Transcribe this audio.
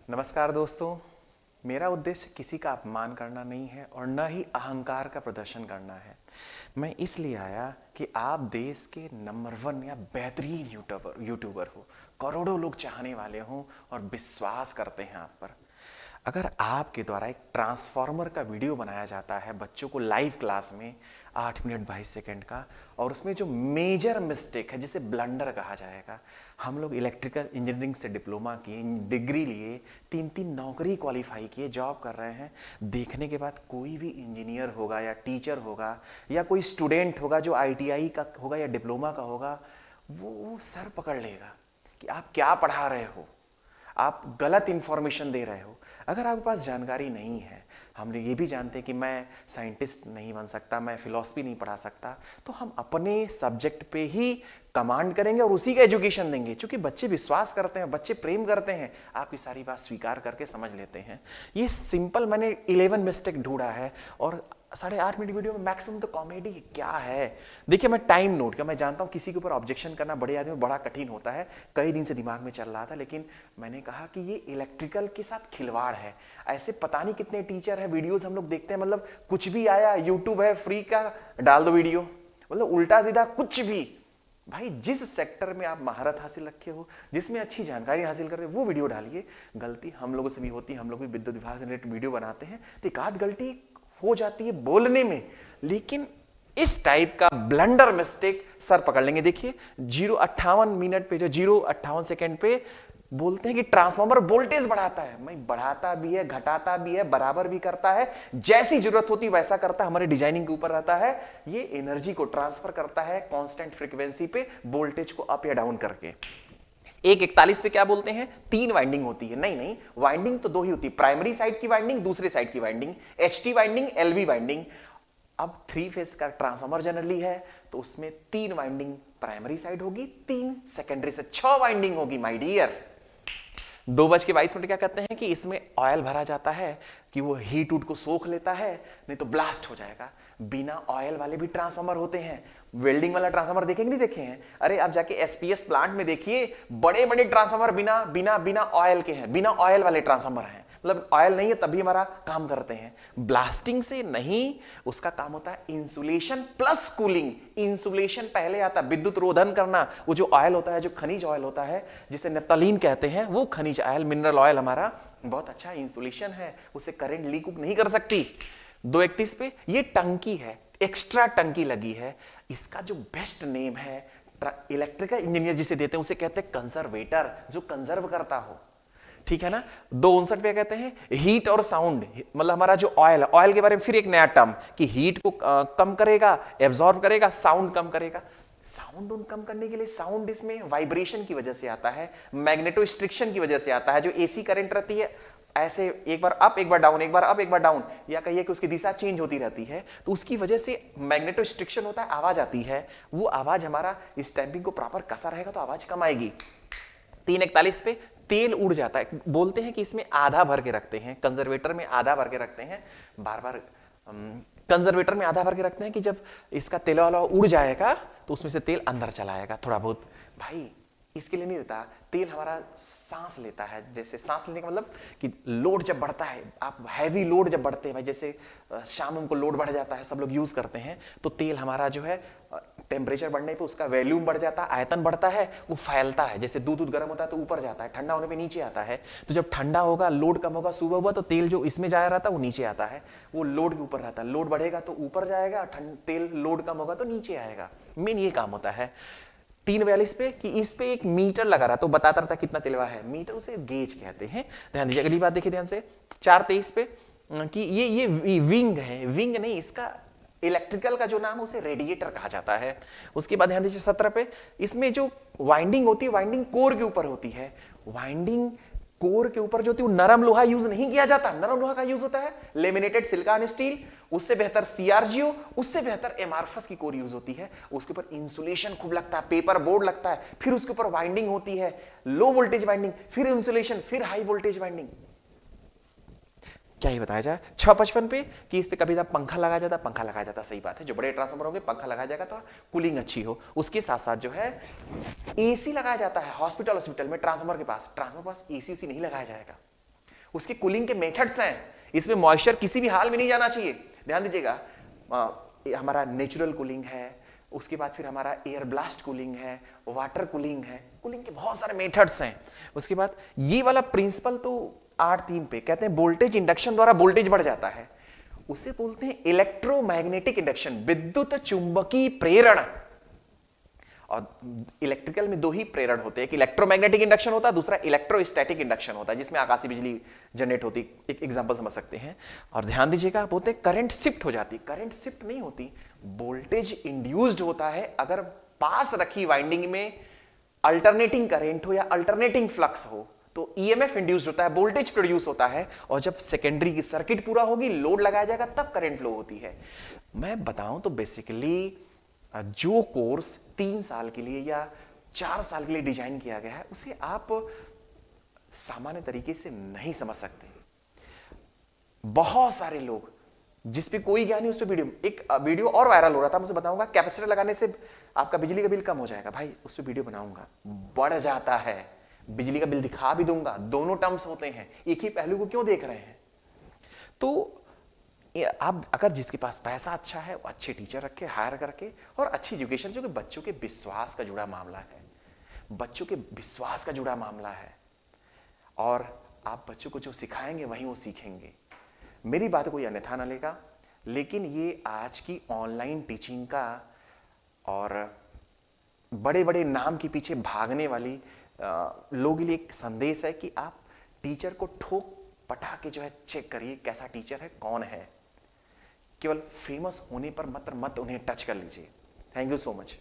नमस्कार दोस्तों। मेरा उद्देश्य किसी का अपमान करना नहीं है और न ही अहंकार का प्रदर्शन करना है। मैं इसलिए आया कि आप देश के नंबर 1 या बेहतरीन यूट्यूबर हो, करोड़ों लोग चाहने वाले हों और विश्वास करते हैं आप पर। अगर आपके द्वारा एक ट्रांसफॉर्मर का वीडियो बनाया जाता है बच्चों को लाइव क्लास में 8 मिनट 22 सेकंड का, और उसमें जो मेजर मिस्टेक है जिसे ब्लंडर कहा जाएगा, हम लोग इलेक्ट्रिकल इंजीनियरिंग से डिप्लोमा किए, डिग्री लिए, 3-3 नौकरी क्वालिफाई किए, जॉब कर रहे हैं, देखने के बाद कोई भी इंजीनियर होगा या टीचर होगा या कोई स्टूडेंट होगा जो आईटीआई का होगा या डिप्लोमा का होगा, वो सर पकड़ लेगा कि आप क्या पढ़ा रहे हो, आप गलत इंफॉर्मेशन दे रहे हो। अगर आपके पास जानकारी नहीं है, हम ये भी जानते हैं कि मैं साइंटिस्ट नहीं बन सकता, मैं फिलॉसफी नहीं पढ़ा सकता, तो हम अपने सब्जेक्ट पे ही कमांड करेंगे और उसी का एजुकेशन देंगे। क्योंकि बच्चे विश्वास करते हैं, बच्चे प्रेम करते हैं, आपकी सारी बात स्वीकार करके समझ लेते हैं। ये सिंपल मैंने 11 मिस्टेक ढूंढा है और 8.5 मिनट वीडियो में मैक्सिमम तो कॉमेडी क्या है। देखिए, मैं टाइम नोट किया, मैं जानता हूं किसी के ऊपर ऑब्जेक्शन करना बड़े आदमी बड़ा कठिन होता है, कई दिन से दिमाग में चल रहा था, लेकिन मैंने कहा कि ये इलेक्ट्रिकल के साथ खिलवाड़ है। ऐसे पता नहीं कितने टीचर है, वीडियोस हम लोग देखते हैं, मतलब कुछ भी आया, यूट्यूब है फ्री का, डाल दो वीडियो, मतलब उल्टा सीधा कुछ भी। भाई, जिस सेक्टर में आप महारत हासिल रखे हो, जिसमें अच्छी जानकारी हासिल कर रहे हो, वो वीडियो डालिए। गलती हम लोगों से भी होती है, हम लोग भी विद्युत विभाग से रिलेटेड वीडियो बनाते हैं तो एक आध गलती हो जाती है बोलने में, लेकिन इस टाइप का ब्लंडर मिस्टेक सर पकड़ लेंगे। देखिए, 0:58 पे, जो 0:58 पे बोलते हैं कि ट्रांसफार्मर वोल्टेज बढ़ाता है। मैं बढ़ाता भी है, घटाता भी है, बराबर भी करता है, जैसी जरूरत होती वैसा करता है, हमारे डिजाइनिंग के ऊपर रहता है। ये एनर्जी को ट्रांसफर करता है कांस्टेंट फ्रीक्वेंसी पे, वोल्टेज को अप या डाउन करके। 1:41 पे क्या बोलते हैं, 3 वाइंडिंग होती है। नहीं नहीं, वाइंडिंग तो 2 ही होती है, प्राइमरी साइड की वाइंडिंग, दूसरे साइड की winding, HT winding, LV winding. अब 3 फेज का ट्रांसफार्मर जनरली है तो उसमें 3 वाइंडिंग प्राइमरी साइड होगी, 3 सेकेंडरी से, 6 वाइंडिंग होगी माय डियर। 2:22 क्या कहते हैं कि इसमें ऑयल भरा जाता है कि वो हीट उट को सोख लेता है, नहीं तो ब्लास्ट हो जाएगा। बिना ऑयल वाले भी ट्रांसफार्मर होते हैं। वेल्डिंग वाला ट्रांसफार्मर देखेंगे, नहीं देखे हैं? अरे आप जाके एसपीएस प्लांट में देखिए, बड़े बड़े ट्रांसफार्मर बिना बिना बिना ऑयल के हैं, बिना ऑयल वाले ट्रांसफार्मर हैं, मतलब ऑयल नहीं है तभी हमारा काम करते हैं। ब्लास्टिंग से नहीं, उसका काम होता है इंसुलेशन प्लस कूलिंग। इंसुलेशन पहले आता है, विद्युत रोधन करना। वो जो ऑयल होता है, जो खनिज ऑयल होता है जिसे नेफ्थलीन कहते हैं, वो खनिज ऑयल, मिनरल ऑयल हमारा बहुत अच्छा इंसुलेशन है, उससे करंट लीक नहीं कर सकती। 2:31 पे ये टंकी है, एक्स्ट्रा टंकी लगी है। इसका जो बेस्ट नेम है, इलेक्ट्रिकल इंजीनियर जिसे देते हैं उसे कहते हैं कंजर्वेटर, जो कंजर्व करता हो, ठीक है ना। 2:59 पे कहते हैं हीट और साउंड, मतलब हमारा जो ऑयल है, ऑयल के बारे में फिर एक नया टर्म कि हीट को कम करेगा, एब्जॉर्ब करेगा, साउंड कम करेगा। साउंड कम करने के लिए, साउंड इसमें वाइब्रेशन की वजह से आता है, मैग्नेटोस्ट्रिक्शन की वजह से आता है। जो एसी करंट रहती है, ऐसे एक बार अप एक बार डाउन, एक बार अप एक बार डाउन, या कहिए कि उसकी दिशा चेंज होती रहती है, तो उसकी वजह से मैग्नेटोस्ट्रिक्शन होता है, आवाज आती है। वो आवाज हमारा स्टैंपिंग को प्रॉपर कसा रहेगा तो आवाज कम आएगी। 3:41 पे तेल उड़ जाता है, बोलते हैं कि इसमें आधा भर के रखते हैं, कंजर्वेटर में आधा भर के रखते हैं, बार बार कंजर्वेटर में आधा भर के रखते हैं कि जब इसका तेल वाला उड़ जाएगा तो उसमें से तेल अंदर चला आएगा थोड़ा बहुत। भाई, इसके लिए नहीं रहता, तेल हमारा सांस लेता है। जैसे सांस लेने का मतलब कि लोड जब बढ़ता है, आप हैवी लोड जब बढ़ते हैं भाई, जैसे शाम को लोड बढ़ जाता है, सब लोग यूज करते हैं, तो तेल हमारा जो है टेम्परेचर बढ़ने पे उसका वॉल्यूम बढ़ जाता है, आयतन बढ़ता है, वो फैलता है। जैसे दूध गर्म होता है तो ऊपर जाता है, ठंडा होने पे नीचे आता है। तो जब ठंडा होगा, लोड कम होगा, सुबह हुआ, तो तेल जो इसमें जा रहा था वो नीचे आता है, वो लोड के ऊपर रहता है। लोड बढ़ेगा तो ऊपर जाएगा, तेल लोड कम होगा तो नीचे आएगा। मेन ये काम होता है। 3:42 पे कि इस पे एक मीटर लगा रहा तो बताता रहता कितना तेलवा है, मीटर उसे गेज कहते हैं। ध्यान दीजिए, अगली बात देखिए ध्यान से, 4:23 पे कि ये विंग है, विंग नहीं, इसका इलेक्ट्रिकल का जो नाम है उसे रेडिएटर कहा जाता है। उसके बाद ध्यान दीजिए 17 पे, इसमें जो वाइंडिंग होती है, वाइंडिंग कोर के ऊपर होती है। वाइंडिंग कोर के ऊपर जो होती है वो नरम लोहा यूज नहीं किया जाता, नरम लोहा का यूज होता है लेमिनेटेड सिलिकॉन स्टील, उससे बेहतर सीआरजीओ, उससे बेहतर एमार्फस की कोर यूज होती है। उसके ऊपर इंसुलेशन खूब लगता है, पेपर बोर्ड लगता है, फिर उसके ऊपर वाइंडिंग होती है, लो वोल्टेज वाइंडिंग, फिर इंसुलेशन, फिर हाई वोल्टेज वाइंडिंग। क्या ही बताया जाए। 6:55 पे कि इस पे कभी पंखा लगाया जाता, पंखा लगाया जाता, सही बात है, जो बड़े ट्रांसफार्मर होंगे पंखा लगाया जाएगा तो कूलिंग अच्छी हो। उसके साथ साथ जो है एसी लगाया जाता है हॉस्पिटल में, ट्रांसफार्मर के पास, ट्रांसफार्मर के पास एसी नहीं लगाया जाएगा। उसकी कूलिंग के मेथड्स हैं। इसमें मॉइस्चर किसी भी हाल में नहीं जाना चाहिए। ध्यान दीजिएगा, हमारा नेचुरल कूलिंग है, उसके बाद फिर हमारा एयर ब्लास्ट कूलिंग है, वाटर कूलिंग है, कूलिंग के बहुत सारे मेथड्स हैं। उसके बाद ये वाला प्रिंसिपल तो 8-3 पे कहते हैं वोल्टेज इंडक्शन द्वारा वोल्टेज बढ़ जाता है, उसे बोलते हैं इलेक्ट्रोमैग्नेटिक इंडक्शन, विद्युत चुंबकीय प्रेरण। और इलेक्ट्रिकल में दो ही प्रेरण होते हैं, एक इलेक्ट्रोमैग्नेटिक इंडक्शन होता है, दूसरा इलेक्ट्रोस्टैटिक इंडक्शन होता है, जिसमें आकाशीय बिजली जनरेट होती। एक एग्जांपल समझ सकते हैं। और ध्यान दीजिएगा, बोलते हैं करंट शिफ्ट हो जाती। करंट शिफ्ट नहीं होती, वोल्टेज इंड्यूस्ड होता है अगर पास रखी वाइंडिंग में अल्टरनेटिंग करंट हो या अल्टरनेटिंग फ्लक्स हो, तो ईएमएफ इंड्यूस्ड होता है, वोल्टेज प्रोड्यूस होता है। और जब सेकेंडरी की सर्किट पूरा होगी, लोड लगाया जाएगा, तब करंट फ्लो होती है। मैं बताऊं तो बेसिकली जो कोर्स 3 साल के लिए या 4 साल के लिए डिजाइन किया गया है, उसे आप सामान्य तरीके से नहीं समझ सकते। बहुत सारे लोग जिस पे कोई ज्ञान नहीं, उस पे एक वीडियो और वायरल हो रहा था, मुझे बताऊंगा कैपेसिटर लगाने से आपका बिजली का बिल कम हो जाएगा। भाई उस पे वीडियो बनाऊंगा, बढ़ जाता है, बिजली का बिल दिखा भी दूंगा। दोनों टर्म्स होते हैं, एक ही पहलू को क्यों देख रहे हैं। तो आप अगर जिसके पास पैसा अच्छा है, वो अच्छे टीचर रखे, हायर करके, और अच्छी एजुकेशन, जो कि बच्चों के विश्वास का जुड़ा मामला है, बच्चों के विश्वास का जुड़ा मामला है, और आप बच्चों को जो सिखाएंगे वही वो सीखेंगे। मेरी बात कोई अन्यथा ना लेगा, लेकिन ये आज की ऑनलाइन टीचिंग का और बड़े बड़े नाम के पीछे भागने वाली लोगों के लिए एक संदेश है कि आप टीचर को ठोक पटा के जो है चेक करिए कैसा टीचर है, कौन है। केवल फेमस होने पर मत उन्हें टच कर लीजिए। Thank you so much.